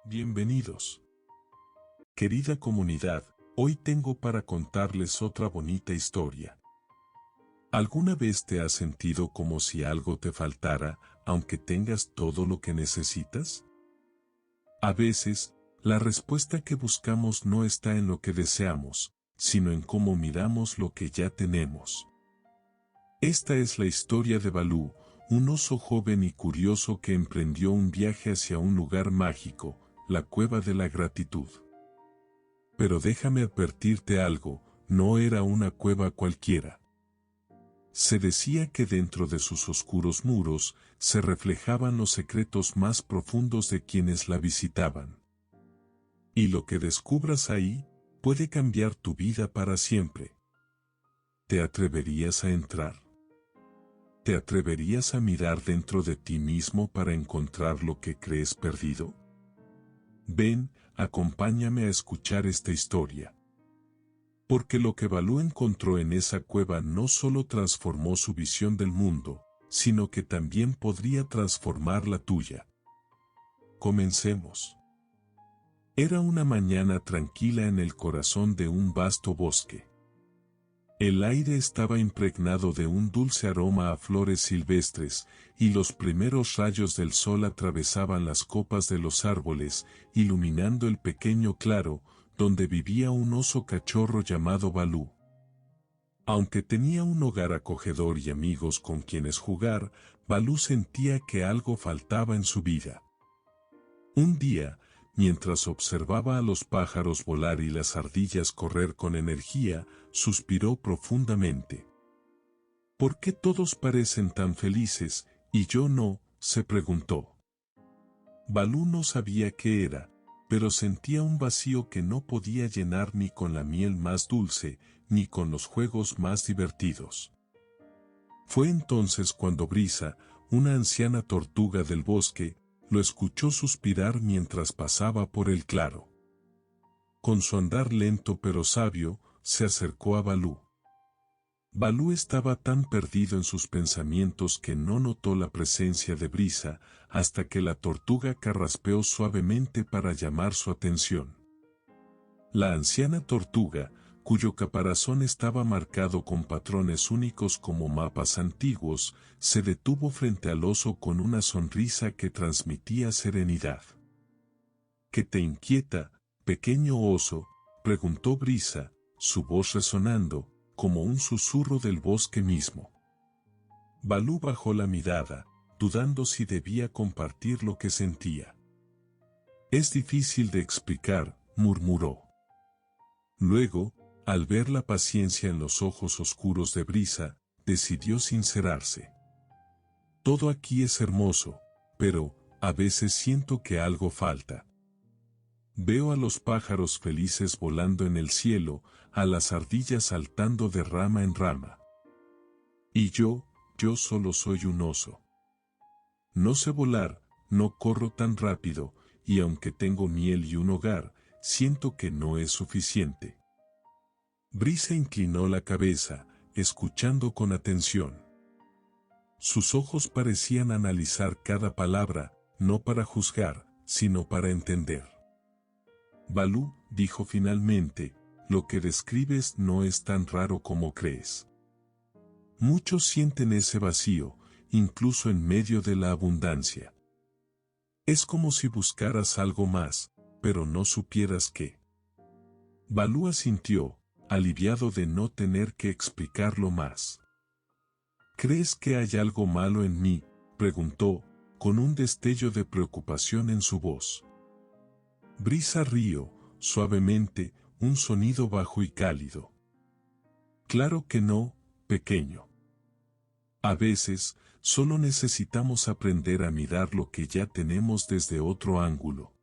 Bienvenidos. Querida comunidad, hoy tengo para contarles otra bonita historia. ¿Alguna vez te has sentido como si algo te faltara, aunque tengas todo lo que necesitas? A veces, la respuesta que buscamos no está en lo que deseamos, sino en cómo miramos lo que ya tenemos. Esta es la historia de Balú, un oso joven y curioso que emprendió un viaje hacia un lugar mágico, la cueva de la gratitud. Pero déjame advertirte algo, no era una cueva cualquiera. Se decía que dentro de sus oscuros muros se reflejaban los secretos más profundos de quienes la visitaban. Y lo que descubras ahí puede cambiar tu vida para siempre. ¿Te atreverías a entrar? ¿Te atreverías a mirar dentro de ti mismo para encontrar lo que crees perdido? Ven, acompáñame a escuchar esta historia. Porque lo que Balú encontró en esa cueva no solo transformó su visión del mundo, sino que también podría transformar la tuya. Comencemos. Era una mañana tranquila en el corazón de un vasto bosque. El aire estaba impregnado de un dulce aroma a flores silvestres, y los primeros rayos del sol atravesaban las copas de los árboles, iluminando el pequeño claro, donde vivía un oso cachorro llamado Balú. Aunque tenía un hogar acogedor y amigos con quienes jugar, Balú sentía que algo faltaba en su vida. Un día, mientras observaba a los pájaros volar y las ardillas correr con energía, suspiró profundamente. ¿Por qué todos parecen tan felices, y yo no?, se preguntó. Balú no sabía qué era, pero sentía un vacío que no podía llenar ni con la miel más dulce, ni con los juegos más divertidos. Fue entonces cuando Brisa, una anciana tortuga del bosque, lo escuchó suspirar mientras pasaba por el claro. Con su andar lento pero sabio, se acercó a Balú. Balú estaba tan perdido en sus pensamientos que no notó la presencia de Brisa, hasta que la tortuga carraspeó suavemente para llamar su atención. La anciana tortuga, cuyo caparazón estaba marcado con patrones únicos como mapas antiguos, se detuvo frente al oso con una sonrisa que transmitía serenidad. ¿Qué te inquieta, pequeño oso?, preguntó Brisa, su voz resonando, como un susurro del bosque mismo. Balú bajó la mirada, dudando si debía compartir lo que sentía. Es difícil de explicar, murmuró. Luego, al ver la paciencia en los ojos oscuros de Brisa, decidió sincerarse. Todo aquí es hermoso, pero, a veces siento que algo falta. Veo a los pájaros felices volando en el cielo, a las ardillas saltando de rama en rama. Y yo solo soy un oso. No sé volar, no corro tan rápido, y aunque tengo miel y un hogar, siento que no es suficiente. Brisa inclinó la cabeza, escuchando con atención. Sus ojos parecían analizar cada palabra, no para juzgar, sino para entender. Balú, dijo finalmente, lo que describes no es tan raro como crees. Muchos sienten ese vacío, incluso en medio de la abundancia. Es como si buscaras algo más, pero no supieras qué. Balú asintió, aliviado de no tener que explicarlo más. ¿Crees que hay algo malo en mí?, preguntó, con un destello de preocupación en su voz. Brisa rió, suavemente, un sonido bajo y cálido. Claro que no, pequeño. A veces, solo necesitamos aprender a mirar lo que ya tenemos desde otro ángulo.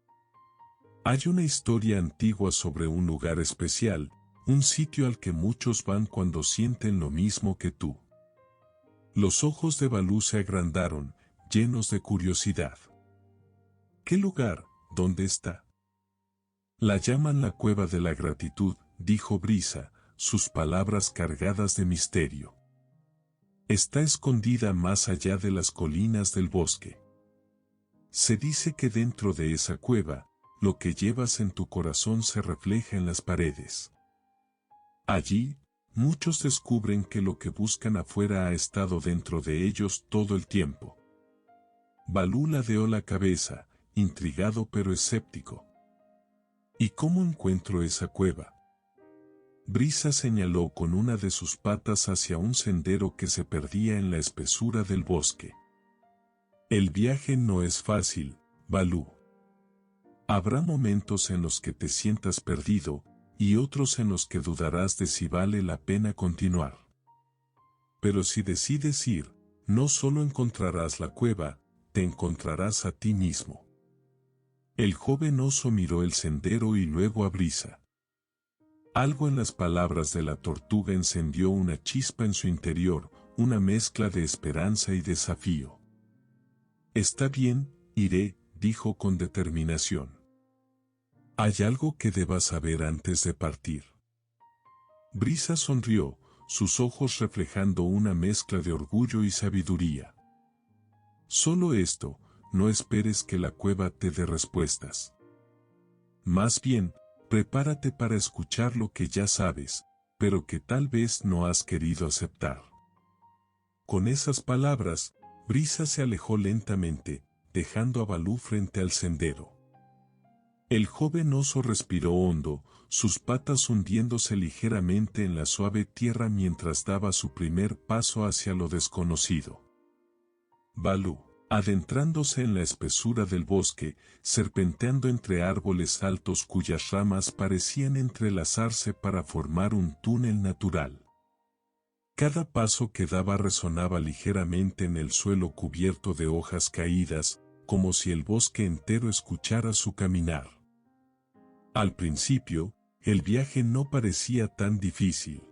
Hay una historia antigua sobre un lugar especial, un sitio al que muchos van cuando sienten lo mismo que tú. Los ojos de Balú se agrandaron, llenos de curiosidad. ¿Qué lugar? ¿Dónde está? La llaman la cueva de la gratitud, dijo Brisa, sus palabras cargadas de misterio. Está escondida más allá de las colinas del bosque. Se dice que dentro de esa cueva, lo que llevas en tu corazón se refleja en las paredes. Allí, muchos descubren que lo que buscan afuera ha estado dentro de ellos todo el tiempo. Balú ladeó la cabeza, intrigado pero escéptico. ¿Y cómo encuentro esa cueva? Brisa señaló con una de sus patas hacia un sendero que se perdía en la espesura del bosque. El viaje no es fácil, Balú. Habrá momentos en los que te sientas perdido, y otros en los que dudarás de si vale la pena continuar. Pero si decides ir, no solo encontrarás la cueva, te encontrarás a ti mismo. El joven oso miró el sendero y luego a Brisa. Algo en las palabras de la tortuga encendió una chispa en su interior, una mezcla de esperanza y desafío. Está bien, iré, dijo con determinación. ¿Hay algo que debas saber antes de partir? Brisa sonrió, sus ojos reflejando una mezcla de orgullo y sabiduría. Solo esto, no esperes que la cueva te dé respuestas. Más bien, prepárate para escuchar lo que ya sabes, pero que tal vez no has querido aceptar. Con esas palabras, Brisa se alejó lentamente, dejando a Balú frente al sendero. El joven oso respiró hondo, sus patas hundiéndose ligeramente en la suave tierra mientras daba su primer paso hacia lo desconocido. Balú, adentrándose en la espesura del bosque, serpenteando entre árboles altos cuyas ramas parecían entrelazarse para formar un túnel natural. Cada paso que daba resonaba ligeramente en el suelo cubierto de hojas caídas, como si el bosque entero escuchara su caminar. Al principio, el viaje no parecía tan difícil.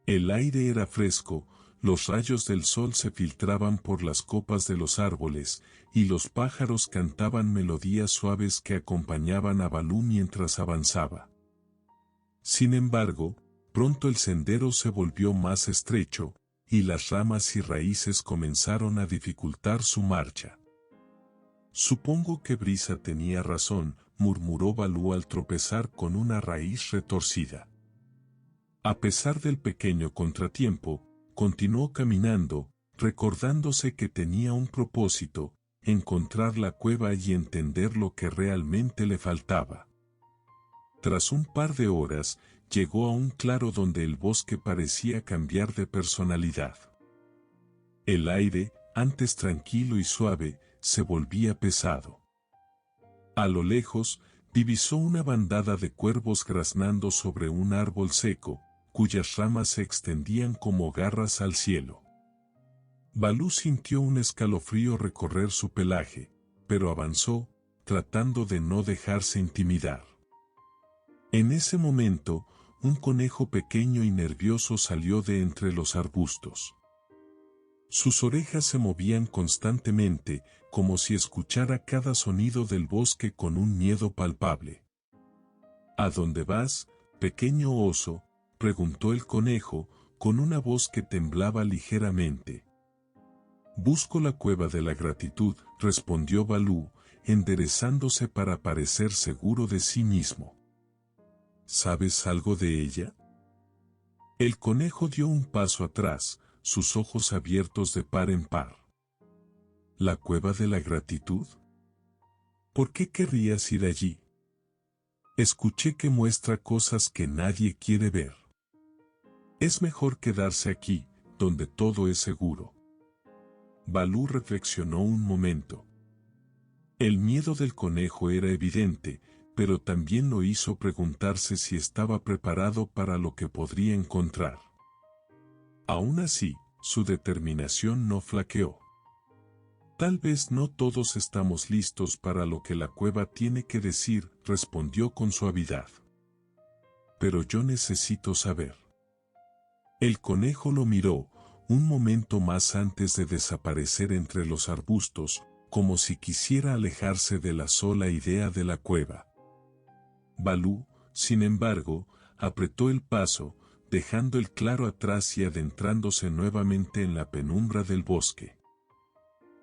El aire era fresco, los rayos del sol se filtraban por las copas de los árboles, y los pájaros cantaban melodías suaves que acompañaban a Balú mientras avanzaba. Sin embargo, pronto el sendero se volvió más estrecho, y las ramas y raíces comenzaron a dificultar su marcha. Supongo que Brisa tenía razón, murmuró Balú al tropezar con una raíz retorcida. A pesar del pequeño contratiempo, continuó caminando, recordándose que tenía un propósito, encontrar la cueva y entender lo que realmente le faltaba. Tras un par de horas, llegó a un claro donde el bosque parecía cambiar de personalidad. El aire, antes tranquilo y suave, se volvía pesado. A lo lejos, divisó una bandada de cuervos graznando sobre un árbol seco, cuyas ramas se extendían como garras al cielo. Balú sintió un escalofrío recorrer su pelaje, pero avanzó, tratando de no dejarse intimidar. En ese momento, un conejo pequeño y nervioso salió de entre los arbustos. Sus orejas se movían constantemente, como si escuchara cada sonido del bosque con un miedo palpable. ¿A dónde vas, pequeño oso?, preguntó el conejo, con una voz que temblaba ligeramente. Busco la cueva de la gratitud, respondió Balú, enderezándose para parecer seguro de sí mismo. ¿Sabes algo de ella? El conejo dio un paso atrás, sus ojos abiertos de par en par. ¿La cueva de la gratitud? ¿Por qué querrías ir allí? Escuché que muestra cosas que nadie quiere ver. Es mejor quedarse aquí, donde todo es seguro. Balú reflexionó un momento. El miedo del conejo era evidente, pero también lo hizo preguntarse si estaba preparado para lo que podría encontrar. Aún así, su determinación no flaqueó. Tal vez no todos estamos listos para lo que la cueva tiene que decir, respondió con suavidad. Pero yo necesito saber. El conejo lo miró, un momento más antes de desaparecer entre los arbustos, como si quisiera alejarse de la sola idea de la cueva. Balú, sin embargo, apretó el paso, dejando el claro atrás y adentrándose nuevamente en la penumbra del bosque.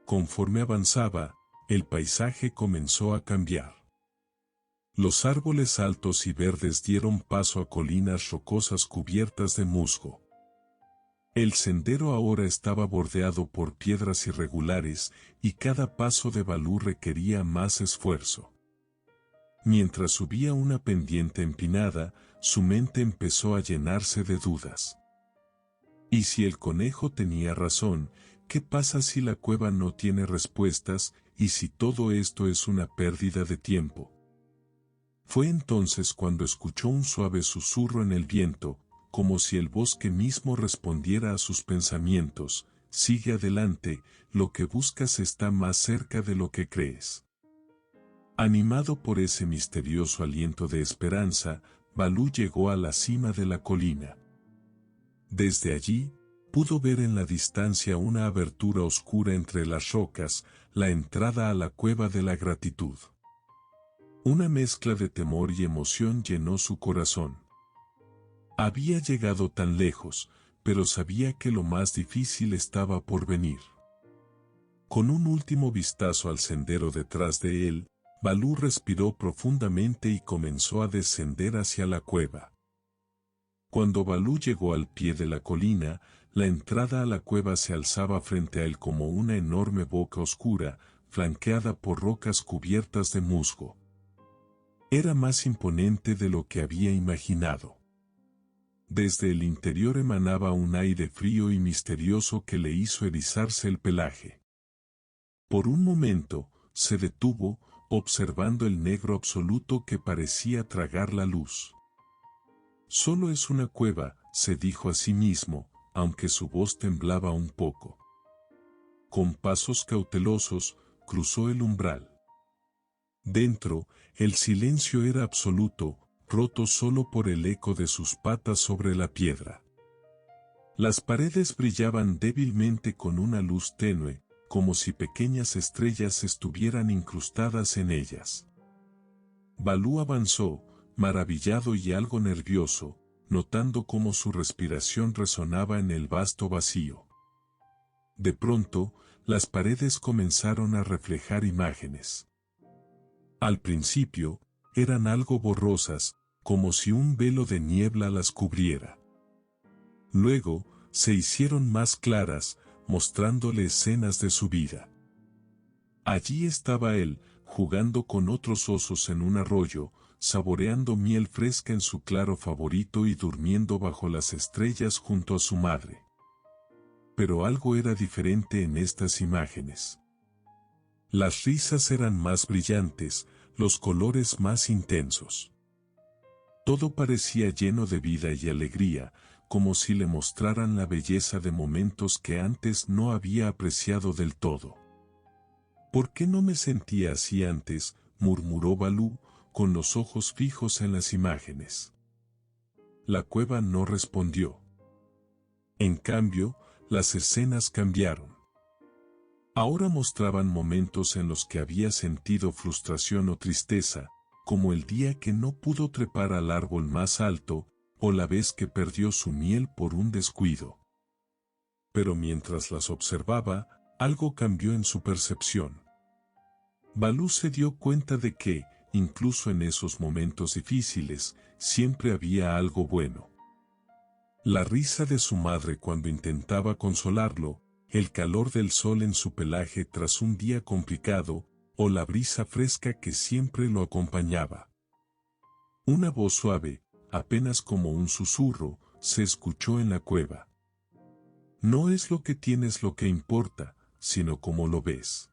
Conforme avanzaba, el paisaje comenzó a cambiar. Los árboles altos y verdes dieron paso a colinas rocosas cubiertas de musgo. El sendero ahora estaba bordeado por piedras irregulares y cada paso de Balú requería más esfuerzo. Mientras subía una pendiente empinada, su mente empezó a llenarse de dudas. ¿Y si el conejo tenía razón? ¿Qué pasa si la cueva no tiene respuestas y si todo esto es una pérdida de tiempo? Fue entonces cuando escuchó un suave susurro en el viento, como si el bosque mismo respondiera a sus pensamientos: sigue adelante, lo que buscas está más cerca de lo que crees. Animado por ese misterioso aliento de esperanza, Balú llegó a la cima de la colina. Desde allí, pudo ver en la distancia una abertura oscura entre las rocas, la entrada a la cueva de la gratitud. Una mezcla de temor y emoción llenó su corazón. Había llegado tan lejos, pero sabía que lo más difícil estaba por venir. Con un último vistazo al sendero detrás de él, Balú respiró profundamente y comenzó a descender hacia la cueva. Cuando Balú llegó al pie de la colina, la entrada a la cueva se alzaba frente a él como una enorme boca oscura, flanqueada por rocas cubiertas de musgo. Era más imponente de lo que había imaginado. Desde el interior emanaba un aire frío y misterioso que le hizo erizarse el pelaje. Por un momento, se detuvo, observando el negro absoluto que parecía tragar la luz. Solo es una cueva, se dijo a sí mismo, aunque su voz temblaba un poco. Con pasos cautelosos, cruzó el umbral. Dentro, el silencio era absoluto, roto solo por el eco de sus patas sobre la piedra. Las paredes brillaban débilmente con una luz tenue, como si pequeñas estrellas estuvieran incrustadas en ellas. Balú avanzó, maravillado y algo nervioso, notando cómo su respiración resonaba en el vasto vacío. De pronto, las paredes comenzaron a reflejar imágenes. Al principio, eran algo borrosas, como si un velo de niebla las cubriera. Luego, se hicieron más claras, mostrándole escenas de su vida. Allí estaba él, jugando con otros osos en un arroyo, saboreando miel fresca en su claro favorito y durmiendo bajo las estrellas junto a su madre. Pero algo era diferente en estas imágenes. Las risas eran más brillantes, los colores más intensos. Todo parecía lleno de vida y alegría, como si le mostraran la belleza de momentos que antes no había apreciado del todo. ¿Por qué no me sentía así antes?, murmuró Balú, con los ojos fijos en las imágenes. La cueva no respondió. En cambio, las escenas cambiaron. Ahora mostraban momentos en los que había sentido frustración o tristeza, como el día que no pudo trepar al árbol más alto, o la vez que perdió su miel por un descuido. Pero mientras las observaba, algo cambió en su percepción. Balú se dio cuenta de que, incluso en esos momentos difíciles, siempre había algo bueno. La risa de su madre cuando intentaba consolarlo, el calor del sol en su pelaje tras un día complicado, o la brisa fresca que siempre lo acompañaba. Una voz suave, apenas como un susurro, se escuchó en la cueva. No es lo que tienes lo que importa, sino cómo lo ves.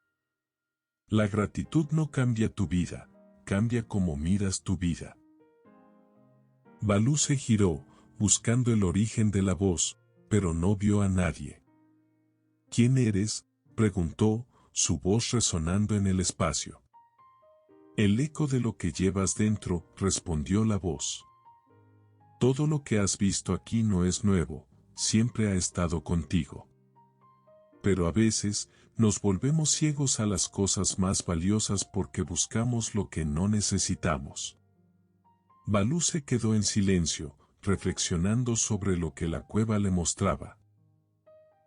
La gratitud no cambia tu vida, cambia cómo miras tu vida. Balú se giró, buscando el origen de la voz, pero no vio a nadie. ¿Quién eres?, preguntó, su voz resonando en el espacio. El eco de lo que llevas dentro, respondió la voz. Todo lo que has visto aquí no es nuevo, siempre ha estado contigo. Pero a veces, nos volvemos ciegos a las cosas más valiosas porque buscamos lo que no necesitamos. Balú se quedó en silencio, reflexionando sobre lo que la cueva le mostraba.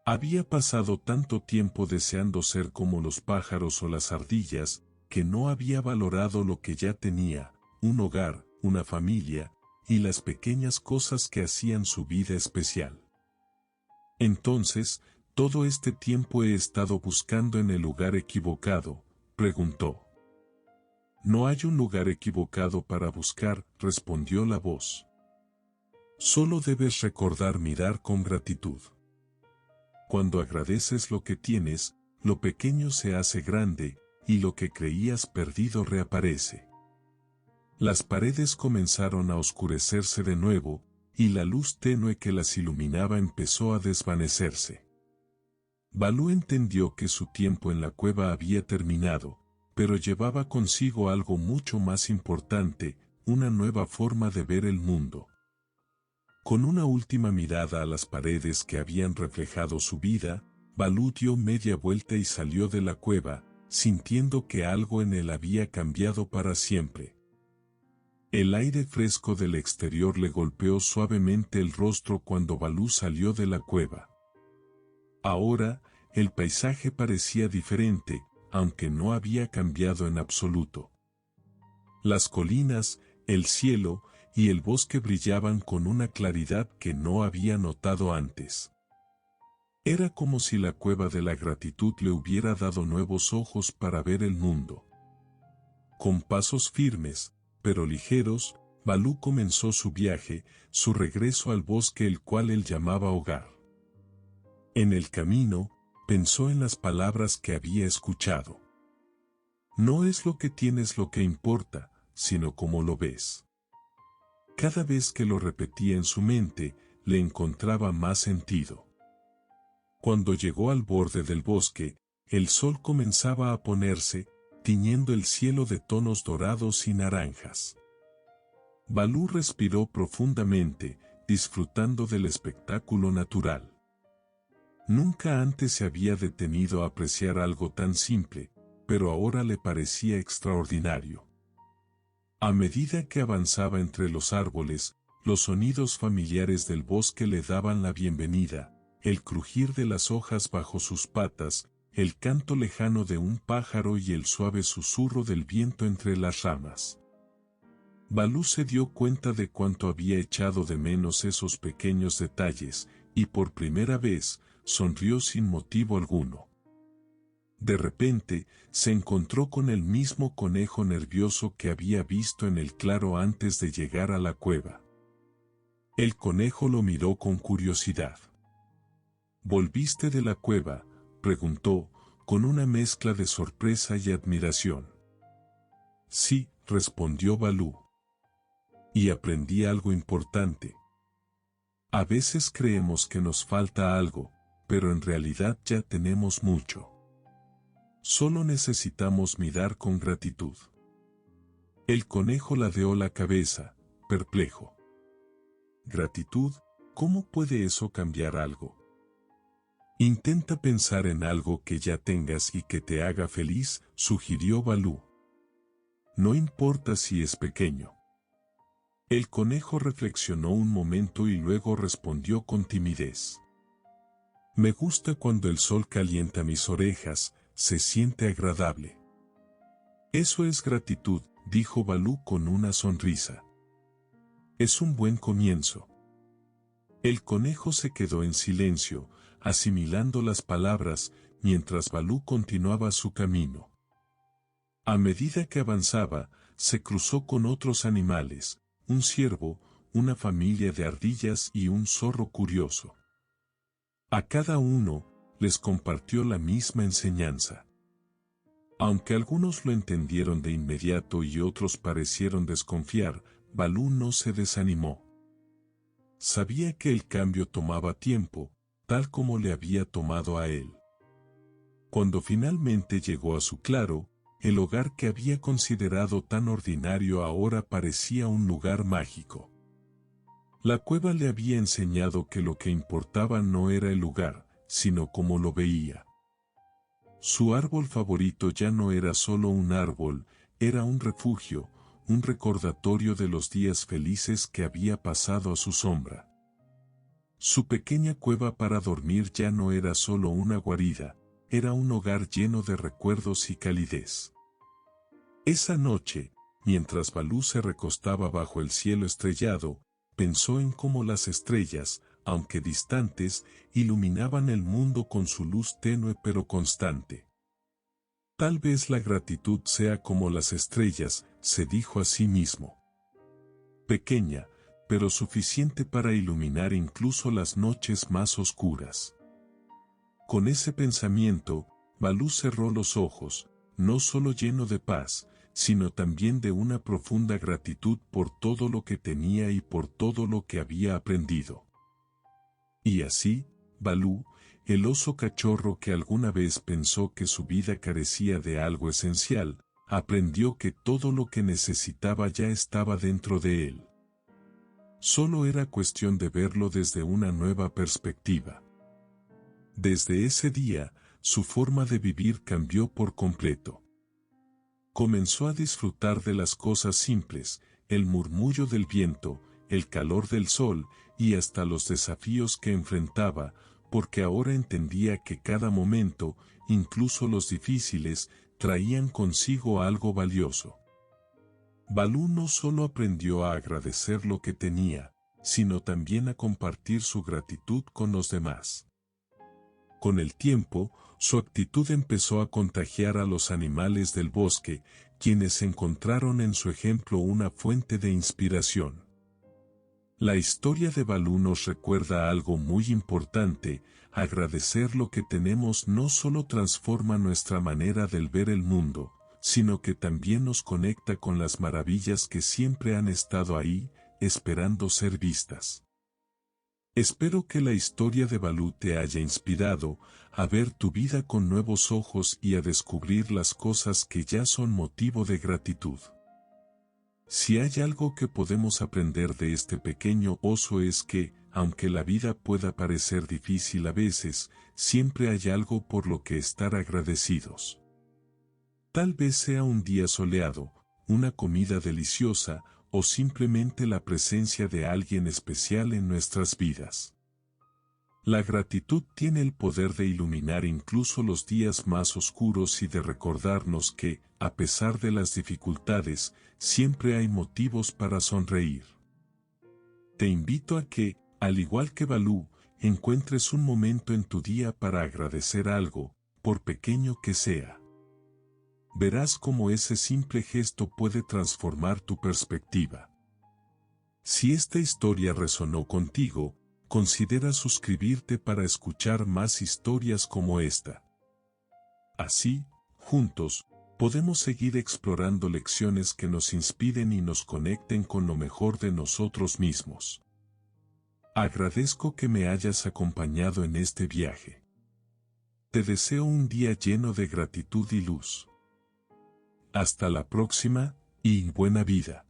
Había pasado tanto tiempo deseando ser como los pájaros o las ardillas, que no había valorado lo que ya tenía, un hogar, una familia, y las pequeñas cosas que hacían su vida especial. Entonces, ¿todo este tiempo he estado buscando en el lugar equivocado?, preguntó. No hay un lugar equivocado para buscar, respondió la voz. Solo debes recordar mirar con gratitud. Cuando agradeces lo que tienes, lo pequeño se hace grande, y lo que creías perdido reaparece. Las paredes comenzaron a oscurecerse de nuevo, y la luz tenue que las iluminaba empezó a desvanecerse. Balú entendió que su tiempo en la cueva había terminado, pero llevaba consigo algo mucho más importante, una nueva forma de ver el mundo. Con una última mirada a las paredes que habían reflejado su vida, Balú dio media vuelta y salió de la cueva, sintiendo que algo en él había cambiado para siempre. El aire fresco del exterior le golpeó suavemente el rostro cuando Balú salió de la cueva. Ahora, el paisaje parecía diferente, aunque no había cambiado en absoluto. Las colinas, el cielo y el bosque brillaban con una claridad que no había notado antes. Era como si la cueva de la gratitud le hubiera dado nuevos ojos para ver el mundo. Con pasos firmes, pero ligeros, Balú comenzó su viaje, su regreso al bosque el cual él llamaba hogar. En el camino, pensó en las palabras que había escuchado. No es lo que tienes lo que importa, sino cómo lo ves. Cada vez que lo repetía en su mente, le encontraba más sentido. Cuando llegó al borde del bosque, el sol comenzaba a ponerse, tiñendo el cielo de tonos dorados y naranjas. Balú respiró profundamente, disfrutando del espectáculo natural. Nunca antes se había detenido a apreciar algo tan simple, pero ahora le parecía extraordinario. A medida que avanzaba entre los árboles, los sonidos familiares del bosque le daban la bienvenida, el crujir de las hojas bajo sus patas, el canto lejano de un pájaro y el suave susurro del viento entre las ramas. Balú se dio cuenta de cuánto había echado de menos esos pequeños detalles, y por primera vez, sonrió sin motivo alguno. De repente, se encontró con el mismo conejo nervioso que había visto en el claro antes de llegar a la cueva. El conejo lo miró con curiosidad. ¿Volviste de la cueva?, preguntó, con una mezcla de sorpresa y admiración. Sí, respondió Balú. Y aprendí algo importante. A veces creemos que nos falta algo, pero en realidad ya tenemos mucho. Solo necesitamos mirar con gratitud. El conejo ladeó la cabeza, perplejo. ¿Gratitud? ¿Cómo puede eso cambiar algo? Intenta pensar en algo que ya tengas y que te haga feliz, sugirió Balú. No importa si es pequeño. El conejo reflexionó un momento y luego respondió con timidez. Me gusta cuando el sol calienta mis orejas, se siente agradable. Eso es gratitud, dijo Balú con una sonrisa. Es un buen comienzo. El conejo se quedó en silencio, asimilando las palabras, mientras Balú continuaba su camino. A medida que avanzaba, se cruzó con otros animales, un ciervo, una familia de ardillas y un zorro curioso. A cada uno, les compartió la misma enseñanza. Aunque algunos lo entendieron de inmediato y otros parecieron desconfiar, Balú no se desanimó. Sabía que el cambio tomaba tiempo, tal como le había tomado a él. Cuando finalmente llegó a su claro, el hogar que había considerado tan ordinario ahora parecía un lugar mágico. La cueva le había enseñado que lo que importaba no era el lugar, sino cómo lo veía. Su árbol favorito ya no era solo un árbol, era un refugio, un recordatorio de los días felices que había pasado a su sombra. Su pequeña cueva para dormir ya no era solo una guarida, era un hogar lleno de recuerdos y calidez. Esa noche, mientras Balú se recostaba bajo el cielo estrellado, pensó en cómo las estrellas, aunque distantes, iluminaban el mundo con su luz tenue pero constante. Tal vez la gratitud sea como las estrellas, se dijo a sí mismo. Pequeña, pero suficiente para iluminar incluso las noches más oscuras. Con ese pensamiento, Balú cerró los ojos, no solo lleno de paz, sino también de una profunda gratitud por todo lo que tenía y por todo lo que había aprendido. Y así, Balú, el oso cachorro que alguna vez pensó que su vida carecía de algo esencial, aprendió que todo lo que necesitaba ya estaba dentro de él. Solo era cuestión de verlo desde una nueva perspectiva. Desde ese día, su forma de vivir cambió por completo. Comenzó a disfrutar de las cosas simples, el murmullo del viento, el calor del sol y hasta los desafíos que enfrentaba, porque ahora entendía que cada momento, incluso los difíciles, traían consigo algo valioso. Balú no solo aprendió a agradecer lo que tenía, sino también a compartir su gratitud con los demás. Con el tiempo, su actitud empezó a contagiar a los animales del bosque, quienes encontraron en su ejemplo una fuente de inspiración. La historia de Balú nos recuerda algo muy importante: agradecer lo que tenemos no solo transforma nuestra manera de ver el mundo, sino que también nos conecta con las maravillas que siempre han estado ahí, esperando ser vistas. Espero que la historia de Balú te haya inspirado a ver tu vida con nuevos ojos y a descubrir las cosas que ya son motivo de gratitud. Si hay algo que podemos aprender de este pequeño oso es que, aunque la vida pueda parecer difícil a veces, siempre hay algo por lo que estar agradecidos. Tal vez sea un día soleado, una comida deliciosa, o simplemente la presencia de alguien especial en nuestras vidas. La gratitud tiene el poder de iluminar incluso los días más oscuros y de recordarnos que, a pesar de las dificultades, siempre hay motivos para sonreír. Te invito a que, al igual que Balú, encuentres un momento en tu día para agradecer algo, por pequeño que sea. Verás cómo ese simple gesto puede transformar tu perspectiva. Si esta historia resonó contigo, considera suscribirte para escuchar más historias como esta. Así, juntos, podemos seguir explorando lecciones que nos inspiren y nos conecten con lo mejor de nosotros mismos. Agradezco que me hayas acompañado en este viaje. Te deseo un día lleno de gratitud y luz. Hasta la próxima, y buena vida.